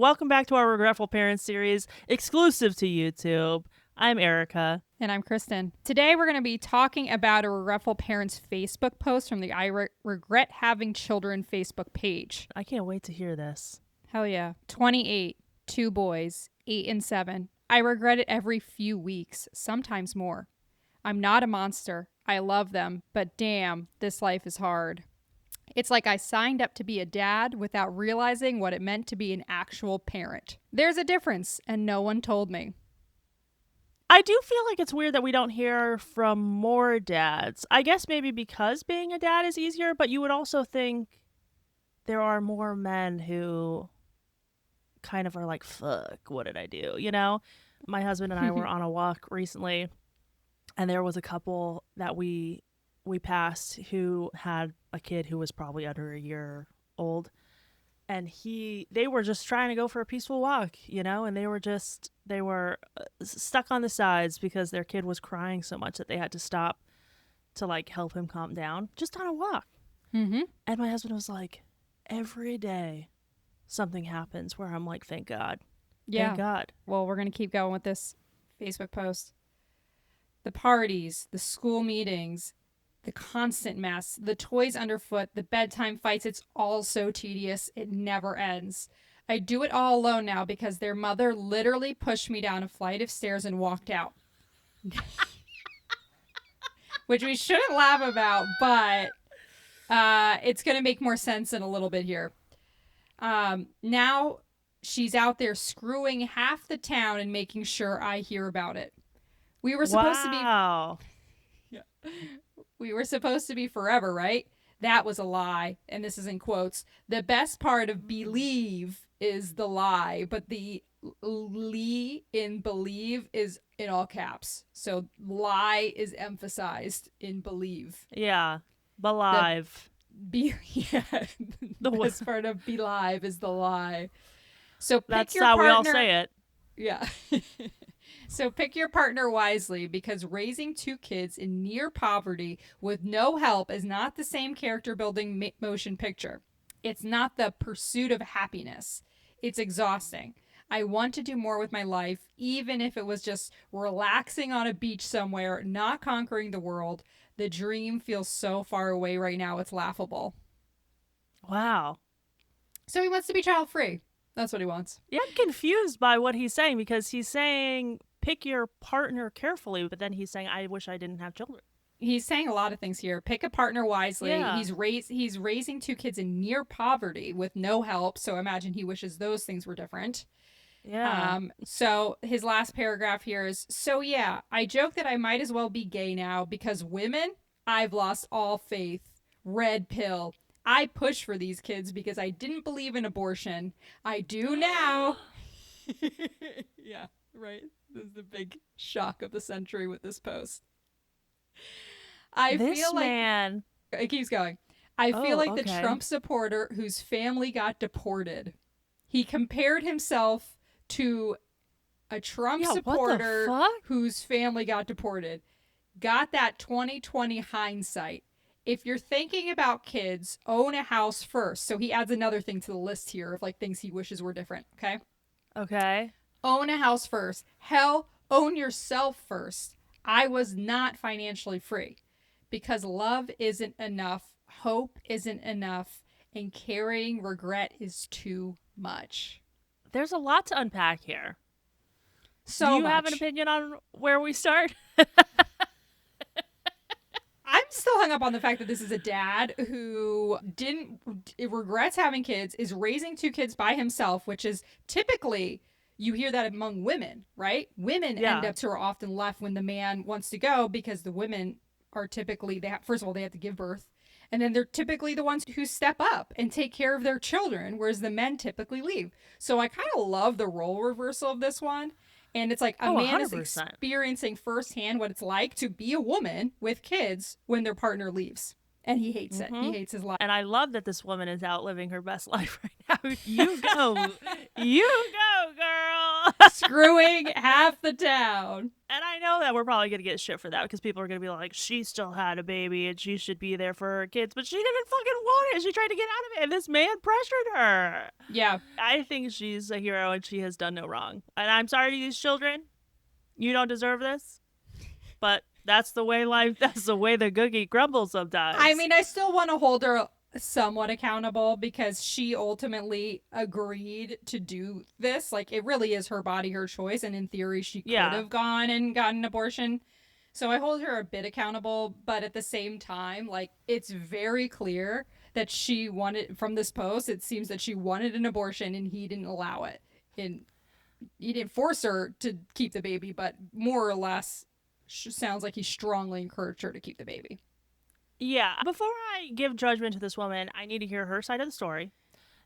Welcome back to our Regretful Parents series, exclusive to YouTube. I'm Erica. And I'm Kristen. Today we're going to be talking about a Regretful Parents Facebook post from the Regret Having Children Facebook page. I can't wait to hear this. Hell yeah. 28, 2 boys, 8 and 7. I regret it every few weeks, sometimes more. I'm not a monster. I love them, but damn, this life is hard. It's like I signed up to be a dad without realizing what it meant to be an actual parent. There's a difference, and no one told me. I do feel like it's weird that we don't hear from more dads. I guess maybe because being a dad is easier, but you would also think there are more men who kind of are like, fuck, what did I do? You know? My husband and I were on a walk recently, and there was a couple that we passed who had a kid who was probably under a year old, and they were just trying to go for a peaceful walk, you know, and they were stuck on the sides because their kid was crying so much that they had to stop to like help him calm down just on a walk. Mm-hmm. And my husband was like, every day something happens where I'm like, thank God. Yeah. Thank God. Well, we're going to keep going with this Facebook post. The parties, the school meetings, the constant mess, the toys underfoot, the bedtime fights, it's all so tedious. It never ends. I do it all alone now because their mother literally pushed me down a flight of stairs and walked out. Which we shouldn't laugh about, but it's going to make more sense in a little bit here. Now she's out there screwing half the town and making sure I hear about it. We were supposed to be... Yeah. We were supposed to be forever, right? That was a lie. And this is in quotes. The best part of believe is the lie, but the lie in believe is in all caps. So lie is emphasized in believe. Yeah. Believe. The best part of believe is the lie. So that's your how partner, we all say it. Yeah. So pick your partner wisely because raising 2 kids in near poverty with no help is not the same character building motion picture. It's not the pursuit of happiness. It's exhausting. I want to do more with my life, even if it was just relaxing on a beach somewhere, not conquering the world. The dream feels so far away right now, it's laughable. Wow. So he wants to be child-free. That's what he wants. Yeah, I'm confused by what he's saying because he's saying pick your partner carefully, but then he's saying I wish I didn't have children. He's saying a lot of things here. Pick a partner wisely. Yeah. He's raising 2 kids in near poverty with no help, so imagine he wishes those things were different. Yeah. So his last paragraph here is, so yeah, I joke that I might as well be gay now because women, I've lost all faith. Red pill. I push for these kids because I didn't believe in abortion. I do now. Yeah, right. This is the big shock of the century with this post. I feel like man. It keeps going. I feel like the Trump supporter whose family got deported. He compared himself to a Trump supporter whose family got deported. Got that 2020 hindsight. If you're thinking about kids, own a house first. So he adds another thing to the list here of like things he wishes were different. Okay. Okay. Own a house first. Hell, own yourself first. I was not financially free because love isn't enough. Hope isn't enough. And carrying regret is too much. There's a lot to unpack here. So do you have an opinion on where we start? I'm still hung up on the fact that this is a dad who regrets having kids, is raising 2 kids by himself, which is typically, you hear that among women, right? Women end up are often left when the man wants to go because the women are typically, first of all, they have to give birth. And then they're typically the ones who step up and take care of their children, whereas the men typically leave. So I kind of love the role reversal of this one. And it's like a man 100%. Is experiencing firsthand what it's like to be a woman with kids when their partner leaves. And he hates it. He hates his life. And I love that this woman is out living her best life right now. You go. You go, girl. screwing half the town. And I know that we're probably going to get shit for that because people are going to be like, she still had a baby and she should be there for her kids, but she didn't fucking want it. She tried to get out of it and this man pressured her. Yeah. I think she's a hero and she has done no wrong. And I'm sorry to these children. You don't deserve this. But that's the way life, that's the way the cookie crumbles sometimes. I mean, I still want to hold her somewhat accountable because she ultimately agreed to do this. Like, it really is her body, her choice, and in theory she could have gone and gotten an abortion. So I hold her a bit accountable, but at the same time, like, it's very clear that she wanted, from this post, it seems that she wanted an abortion and he didn't allow it. And he didn't force her to keep the baby, but more or less sounds like he strongly encouraged her to keep the baby. Yeah. Before I give judgment to this woman, I need to hear her side of the story.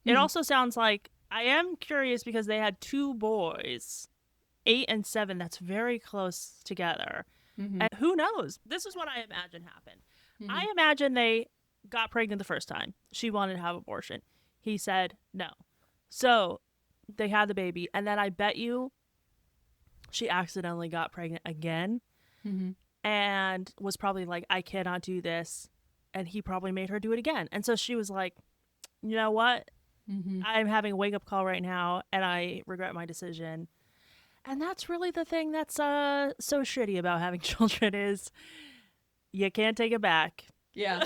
It also sounds like, I am curious because they had 2 boys, 8 and 7, that's very close together. And who knows? This is what I imagine happened. I imagine they got pregnant the first time. She wanted to have abortion. He said no. So they had the baby. And then I bet you she accidentally got pregnant again. And was probably like, I cannot do this. And he probably made her do it again. And so she was like, you know what? I'm having a wake up call right now and I regret my decision. And that's really the thing that's so shitty about having children is you can't take it back. Yeah.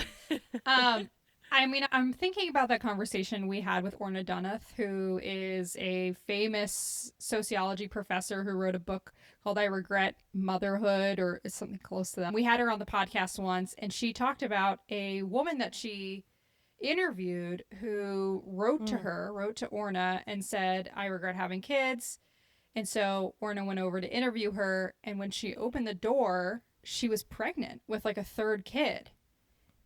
I mean, I'm thinking about that conversation we had with Orna Dunneth, who is a famous sociology professor who wrote a book called I Regret Motherhood or something close to that. We had her on the podcast once, and she talked about a woman that she interviewed who wrote to Orna and said, I regret having kids. And so Orna went over to interview her, and when she opened the door, she was pregnant with like a 3rd kid.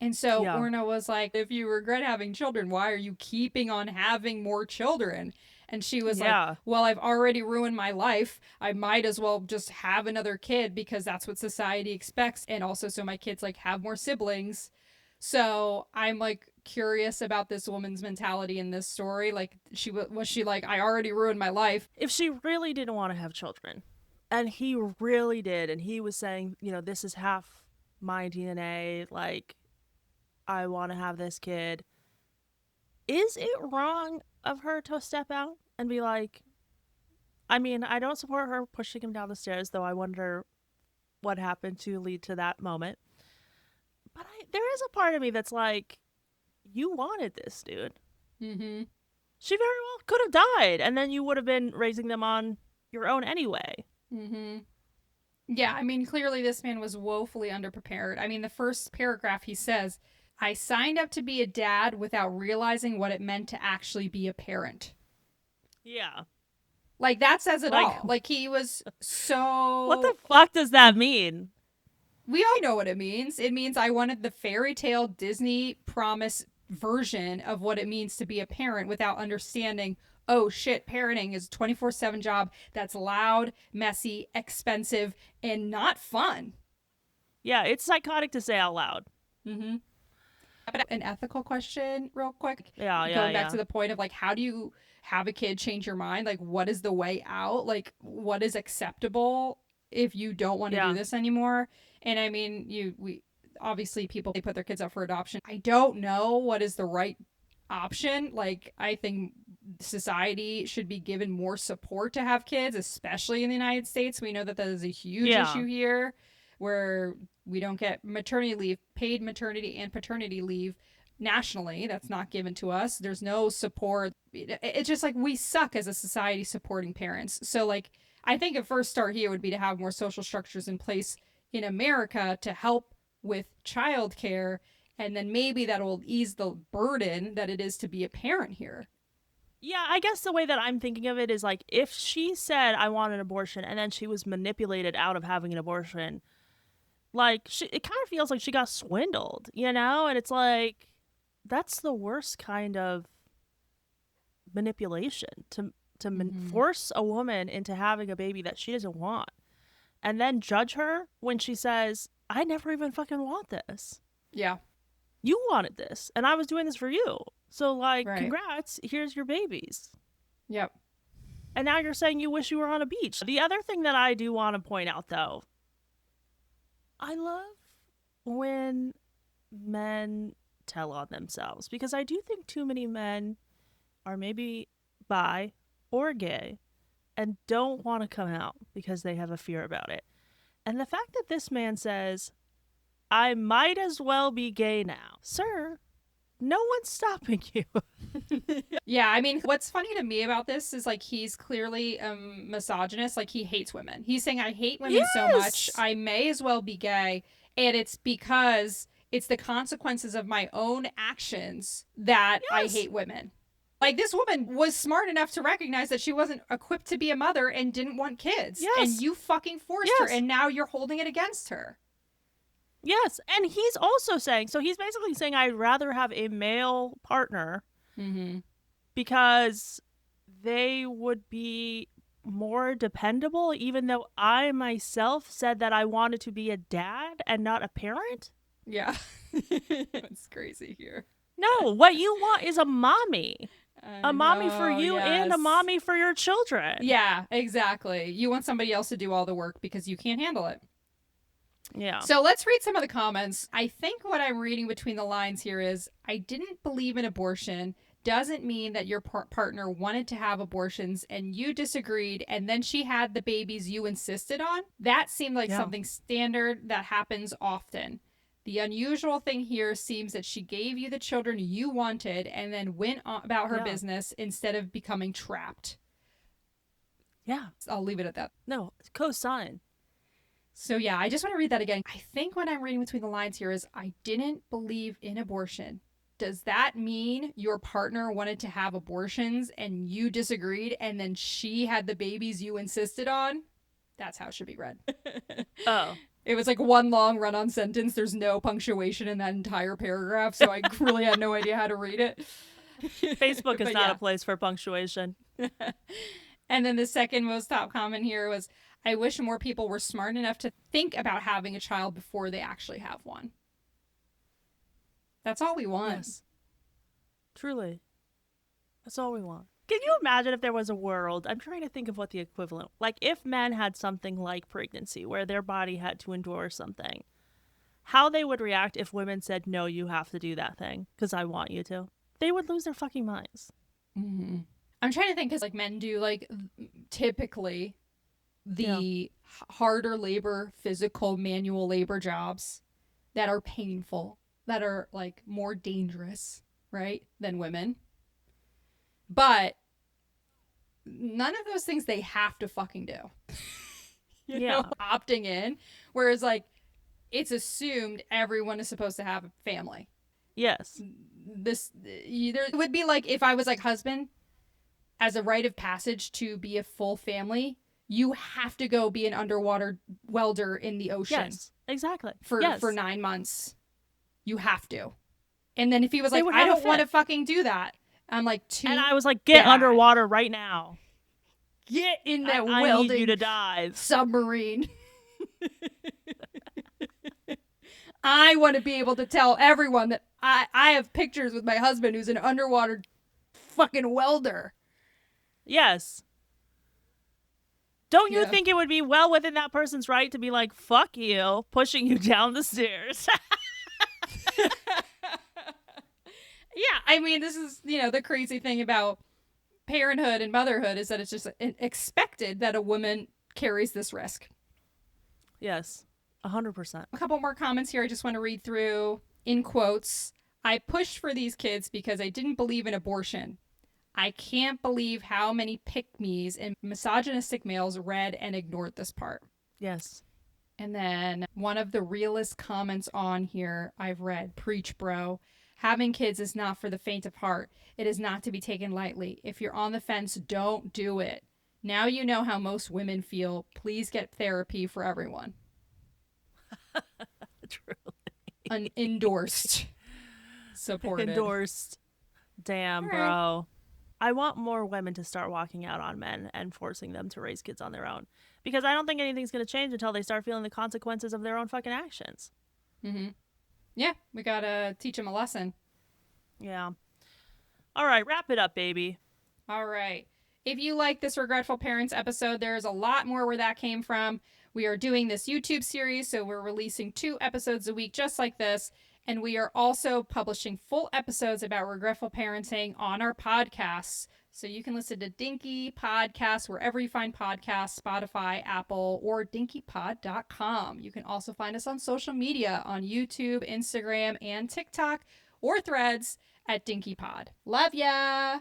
And so Orna was like, if you regret having children, why are you keeping on having more children? And she was like, well, I've already ruined my life. I might as well just have another kid because that's what society expects. And also so my kids like have more siblings. So I'm like curious about this woman's mentality in this story. Like, was she like, I already ruined my life? If she really didn't want to have children, and he really did, and he was saying, you know, this is half my DNA, like, I want to have this kid. Is it wrong of her to step out and be like, I mean, I don't support her pushing him down the stairs, though I wonder what happened to lead to that moment. But there is a part of me that's like, you wanted this, dude. She very well could have died, and then you would have been raising them on your own anyway. Yeah, I mean, clearly this man was woefully underprepared. I mean, the first paragraph he says, I signed up to be a dad without realizing what it meant to actually be a parent. Yeah. Like, that says it all. Like, he was so... What the fuck does that mean? We all know what it means. It means I wanted the fairy tale Disney promise version of what it means to be a parent without understanding, oh shit, parenting is a 24/7 job that's loud, messy, expensive, and not fun. Yeah, it's psychotic to say out loud. But an ethical question real quick. Yeah. Going back to the point of like, how do you have a kid change your mind? Like, what is the way out? Like, what is acceptable if you don't want to do this anymore? And I mean, we obviously people, they put their kids up for adoption. I don't know what is the right option. Like, I think society should be given more support to have kids, especially in the United States. We know that is a huge issue here, where we don't get maternity leave, paid maternity and paternity leave nationally. That's not given to us. There's no support. It's just like we suck as a society supporting parents. So like, I think a first start here would be to have more social structures in place in America to help with childcare, and then maybe that will ease the burden that it is to be a parent here. Yeah, I guess the way that I'm thinking of it is like, if she said I want an abortion and then she was manipulated out of having an abortion, like, it kind of feels like she got swindled, you know? And it's like, that's the worst kind of manipulation, to force a woman into having a baby that she doesn't want, and then judge her when she says, I never even fucking want this. Yeah. You wanted this, and I was doing this for you. So, like, congrats, here's your babies. Yep. And now you're saying you wish you were on a beach. The other thing that I do want to point out, though, I love when men tell on themselves because I do think too many men are maybe bi or gay and don't want to come out because they have a fear about it. And the fact that this man says, I might as well be gay now. Sir, no one's stopping you. Yeah, I mean, what's funny to me about this is like he's clearly misogynist. Like he hates women. He's saying, I hate women so much, Yes. I may as well be gay. And it's because it's the consequences of my own actions that I Yes. hate women. Like this woman was smart enough to recognize that she wasn't equipped to be a mother and didn't want kids. And Yes. you fucking forced her. Yes. And now you're holding it against her. Yes. And he's also saying, so he's basically saying, I'd rather have a male partner Mm-hmm. because they would be more dependable, even though I myself said that I wanted to be a dad and not a parent. Yeah. It's crazy here. No, what you want is a mommy. I A mommy for know, you and a yes. mommy for your children. Yeah, exactly. You want somebody else to do all the work because you can't handle it. Yeah. So let's read some of the comments. I think what I'm reading between the lines here is I didn't believe in abortion doesn't mean that your partner wanted to have abortions and you disagreed and then she had the babies you insisted on. That seemed like something standard that happens often. The unusual thing here seems that she gave you the children you wanted and then went about her business instead of becoming trapped. Yeah. I'll leave it at that. No, co-sign. So yeah, I just want to read that again. I think what I'm reading between the lines here is I didn't believe in abortion. Does that mean your partner wanted to have abortions and you disagreed and then she had the babies you insisted on? That's how it should be read. Oh. It was like one long run-on sentence. There's no punctuation in that entire paragraph, so I really had no idea how to read it. Facebook is not a place for punctuation. And then the second most top comment here was, I wish more people were smart enough to think about having a child before they actually have one. That's all we want. Yes. Truly. That's all we want. Can you imagine if there was a world? I'm trying to think of what the equivalent, like if men had something like pregnancy where their body had to endure something, how they would react if women said, no, you have to do that thing because I want you to. They would lose their fucking minds. Mm-hmm. I'm trying to think because like men do like typically the harder labor, physical, manual labor jobs that are painful, that are like more dangerous, right, than women. But none of those things they have to fucking do. you know, opting in. Whereas like it's assumed everyone is supposed to have a family. Yes. This either it would be like if I was like husband, as a rite of passage to be a full family, you have to go be an underwater welder in the ocean. Yes, exactly. For 9 months. You have to. And then if he was like, I don't want to fucking do that. I'm like, and I was like, get underwater right now. Get in that I welding need you to dive. submarine. I want to be able to tell everyone that I have pictures with my husband who's an underwater fucking welder. Yes. Don't you think it would be well within that person's right to be like, fuck you, pushing you down the stairs? Yeah, I mean, this is, the crazy thing about parenthood and motherhood is that it's just expected that a woman carries this risk. Yes, 100%. A couple more comments here I just want to read through. In quotes, I pushed for these kids because I didn't believe in abortion. I can't believe how many pick-me's and misogynistic males read and ignored this part. Yes. And then one of the realest comments on here I've read, preach bro. Having kids is not for the faint of heart. It is not to be taken lightly. If you're on the fence, don't do it. Now you know how most women feel. Please get therapy for everyone. Truly. Endorsed. Supported. Endorsed. Damn, bro. I want more women to start walking out on men and forcing them to raise kids on their own. Because I don't think anything's going to change until they start feeling the consequences of their own fucking actions. Mm-hmm. Yeah, we got to teach them a lesson. Yeah. All right, wrap it up, baby. All right. If you like this Regretful Parents episode, there's a lot more where that came from. We are doing this YouTube series, so we're releasing 2 episodes a week just like this. And we are also publishing full episodes about regretful parenting on our podcasts. So you can listen to Dinky Podcasts wherever you find podcasts, Spotify, Apple, or dinkypod.com. You can also find us on social media on YouTube, Instagram, and TikTok, or Threads at Dinky Pod. Love ya!